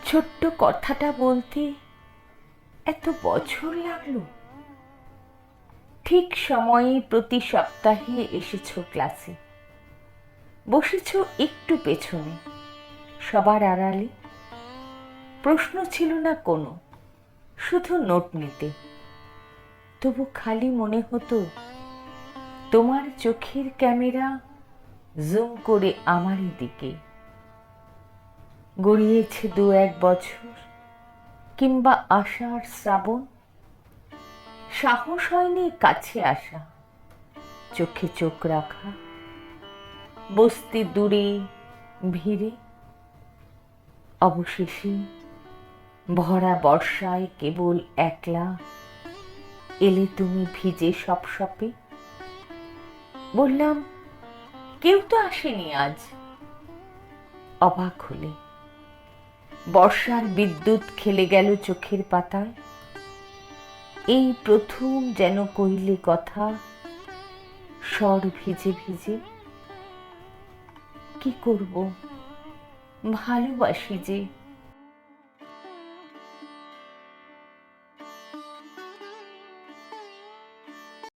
ছোট্ট কথাটা বলতে এত বছর লাগলো। ঠিক সময়ে প্রতি সপ্তাহে এসেছো ক্লাসে, বসেছো একটু পেছনে, সবার আড়ালে। প্রশ্ন ছিল না কোনো, শুধু নোট নিতে। তবু খালি মনে হতো তোমার চোখের ক্যামেরা জুম করে আমারই দিকে। গড়িয়েছে 2-1 বছর, কিংবা আষাঢ় শ্রাবণ, সাহস হয়নি কাছে আসা, চোখে চোখ রাখা। বসতি দূরে, ভিড়ে, অবশেষে ভরা বর্ষায় কেবল একলা এলে তুমি ভিজে সপসপে। বললাম, কেউ তো আসেনি আজ। অবাক হলে। বর্ষার বিদ্যুৎ খেলে গেল চোখের পাতায়। এই প্রথম যেন কইলে কথা, স্বর ভিজে ভিজে। কি করব, ভালোবাসি যে।